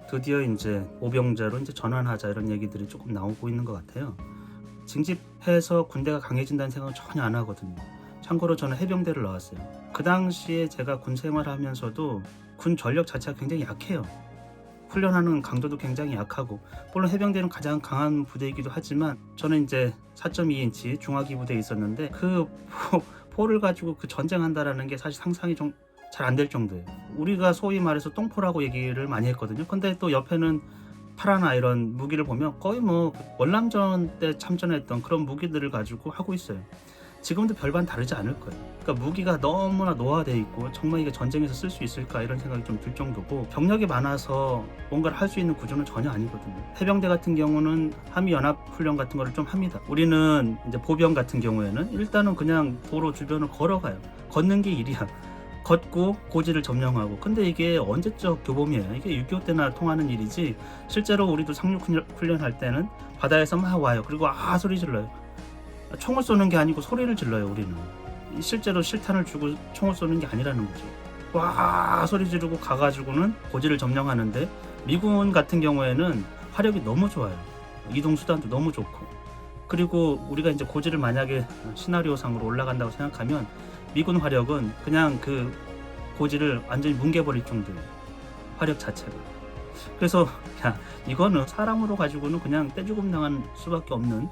드디어 이제 모병제로 이제 전환하자 이런 얘기들이 조금 나오고 있는 것 같아요. 징집해서 군대가 강해진다는 생각은 전혀 안 하거든요. 참고로 저는 해병대를 나왔어요. 그 당시에 제가 군 생활하면서도 군 전력 자체가 굉장히 약해요. 훈련하는 강도도 굉장히 약하고, 물론 해병대는 가장 강한 부대이기도 하지만 저는 이제 4.2인치 중화기 부대에 있었는데 그 포를 가지고 그 전쟁한다라는 게 사실 상상이 좀 잘 안 될 정도예요. 우리가 소위 말해서 똥포라고 얘기를 많이 했거든요. 근데 또 옆에는 파라나 이런 무기를 보면 거의 뭐 월남전 때 참전했던 그런 무기들을 가지고 하고 있어요. 지금도 별반 다르지 않을 거예요. 그러니까 무기가 너무나 노화되어 있고 정말 이게 전쟁에서 쓸 수 있을까 이런 생각이 좀 들 정도고, 병력이 많아서 뭔가를 할 수 있는 구조는 전혀 아니거든요. 해병대 같은 경우는 한미연합훈련 같은 거를 좀 합니다. 우리는 이제 보병 같은 경우에는 일단은 그냥 도로 주변을 걸어가요. 걷는 게 일이야. 걷고 고지를 점령하고. 근데 이게 언제적 교범이에요. 이게 6.25 때나 통하는 일이지, 실제로 우리도 상륙훈련 할 때는 바다에서 막 와요. 그리고 소리 질러요. 총을 쏘는 게 아니고 소리를 질러요. 우리는 실제로 실탄을 주고 총을 쏘는 게 아니라는 거죠. 와 소리 지르고 가가지고는 고지를 점령하는데, 미군 같은 경우에는 화력이 너무 좋아요. 이동 수단도 너무 좋고, 그리고 우리가 이제 고지를 만약에 시나리오상으로 올라간다고 생각하면 미군 화력은 그냥 그 고지를 완전히 뭉개버릴 정도예요. 화력 자체가. 그래서 야, 이거는 사람으로 가지고는 그냥 떼죽음 당할 수밖에 없는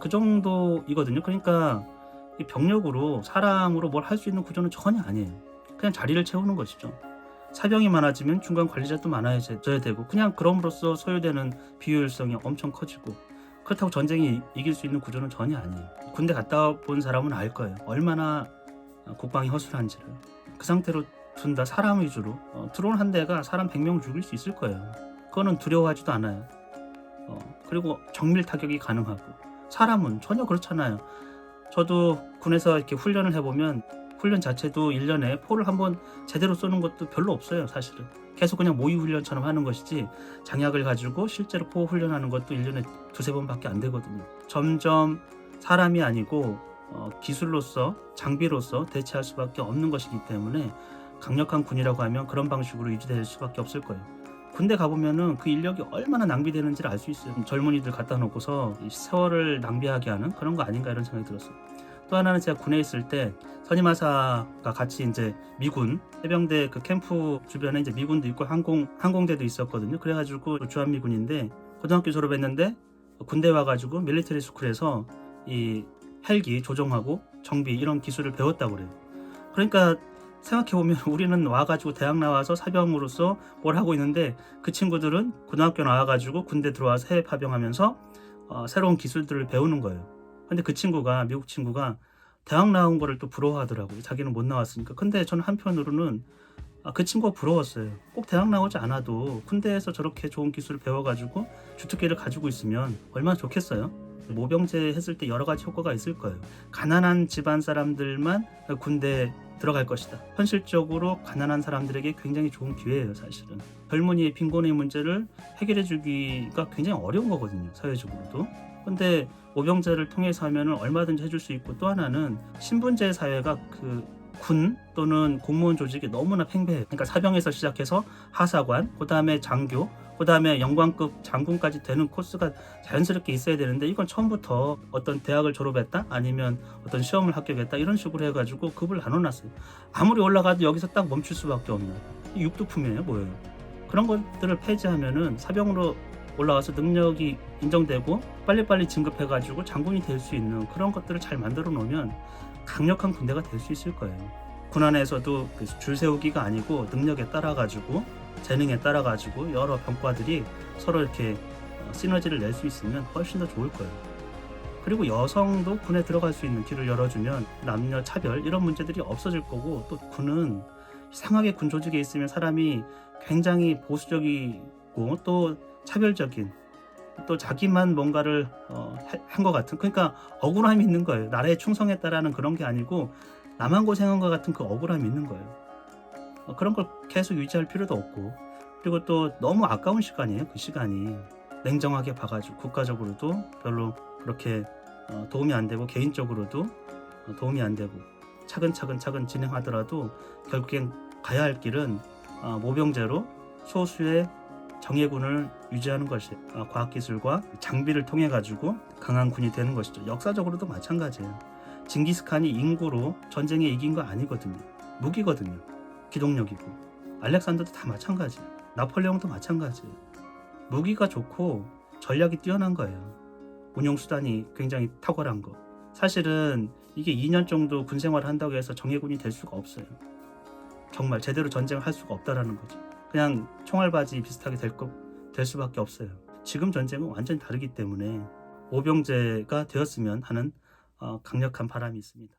그 정도이거든요. 그러니까 이 병력으로 사람으로 뭘 할 수 있는 구조는 전혀 아니에요. 그냥 자리를 채우는 것이죠. 사병이 많아지면 중간 관리자도 많아져야 되고, 그냥 그럼으로써 소요되는 비효율성이 엄청 커지고, 그렇다고 전쟁이 이길 수 있는 구조는 전혀 아니에요. 군대 갔다 본 사람은 알 거예요. 얼마나 국방이 허술한지를. 그 상태로 둔다 사람 위주로 드론 한 대가 사람 100명 죽일 수 있을 거예요. 그거는 두려워하지도 않아요. 그리고 정밀 타격이 가능하고, 사람은 전혀 그렇잖아요. 저도 군에서 이렇게 훈련을 해보면 훈련 자체도 1년에 포를 한번 제대로 쏘는 것도 별로 없어요. 사실은 계속 그냥 모의 훈련처럼 하는 것이지, 장약을 가지고 실제로 포 훈련하는 것도 1년에 두세 번밖에 안 되거든요. 점점 사람이 아니고 기술로서, 장비로서 대체할 수밖에 없는 것이기 때문에 강력한 군이라고 하면 그런 방식으로 유지될 수밖에 없을 거예요. 군대 가보면은 그 인력이 얼마나 낭비되는지를 알 수 있어요. 젊은이들 갖다 놓고서 세월을 낭비하게 하는 그런 거 아닌가 이런 생각이 들었어요. 또 하나는 제가 군에 있을 때 선임하사가 같이 이제 미군 해병대 그 캠프 주변에 이제 미군도 있고 항공대도 있었거든요. 그래가지고 주한미군인데, 고등학교 졸업했는데 군대 와가지고 밀리터리 스쿨에서 이 헬기 조종하고 정비 이런 기술을 배웠다고 그래요. 그러니까 생각해보면 우리는 와가지고 대학 나와서 사병으로서 뭘 하고 있는데, 그 친구들은 고등학교 나와가지고 군대 들어와서 해외 파병하면서 새로운 기술들을 배우는 거예요. 근데 그 친구가, 미국 친구가 대학 나온 거를 또 부러워하더라고요. 자기는 못 나왔으니까. 근데 저는 한편으로는 그 친구가 부러웠어요. 꼭 대학 나오지 않아도 군대에서 저렇게 좋은 기술을 배워가지고 주특기를 가지고 있으면 얼마나 좋겠어요. 모병제 했을 때 여러 가지 효과가 있을 거예요. 가난한 집안 사람들만 군대에 들어갈 것이다. 현실적으로 가난한 사람들에게 굉장히 좋은 기회예요. 사실은 젊은이의 빈곤의 문제를 해결해 주기가 굉장히 어려운 거거든요. 사회적으로도. 근데 모병제를 통해서 하면 얼마든지 해줄 수 있고, 또 하나는 신분제 사회가 군 또는 공무원 조직이 너무나 팽배해요. 그러니까 사병에서 시작해서 하사관, 그 다음에 장교, 그 다음에 영관급 장군까지 되는 코스가 자연스럽게 있어야 되는데, 이건 처음부터 어떤 대학을 졸업했다 아니면 어떤 시험을 합격했다 이런 식으로 해가지고 급을 나눠놨어요. 아무리 올라가도 여기서 딱 멈출 수밖에 없는 육두품이에요. 뭐예요? 그런 것들을 폐지하면은 사병으로 올라와서 능력이 인정되고 빨리빨리 진급해가지고 장군이 될 수 있는 그런 것들을 잘 만들어 놓으면 강력한 군대가 될 수 있을 거예요. 군 안에서도 줄 세우기가 아니고 능력에 따라 가지고, 재능에 따라 가지고 여러 병과들이 서로 이렇게 시너지를 낼 수 있으면 훨씬 더 좋을 거예요. 그리고 여성도 군에 들어갈 수 있는 길을 열어주면 남녀 차별 이런 문제들이 없어질 거고, 또 군은 이상하게 군 조직에 있으면 사람이 굉장히 보수적이고 또 차별적인, 또 자기만 뭔가를 한 것 같은, 그러니까 억울함이 있는 거예요. 나라에 충성했다라는 그런 게 아니고 나만 고생한 것 같은 그 억울함이 있는 거예요. 그런 걸 계속 유지할 필요도 없고, 그리고 또 너무 아까운 시간이에요. 그 시간이 냉정하게 봐가지고 국가적으로도 별로 그렇게 도움이 안 되고, 개인적으로도 도움이 안 되고, 차근차근 진행하더라도 결국엔 가야 할 길은 모병제로 소수의 정예군을 유지하는 것이 과학기술과 장비를 통해 가지고 강한 군이 되는 것이죠. 역사적으로도 마찬가지예요. 징기스칸이 인구로 전쟁에 이긴 거 아니거든요. 무기거든요. 기동력이고. 알렉산더도 다 마찬가지예요. 나폴레옹도 마찬가지예요. 무기가 좋고 전략이 뛰어난 거예요. 운용수단이 굉장히 탁월한 거. 사실은 이게 2년 정도 군 생활을 한다고 해서 정예군이 될 수가 없어요. 정말 제대로 전쟁을 할 수가 없다라는 거죠. 그냥 총알바지 비슷하게 될 수밖에 없어요. 지금 전쟁은 완전히 다르기 때문에 오병제가 되었으면 하는 강력한 바람이 있습니다.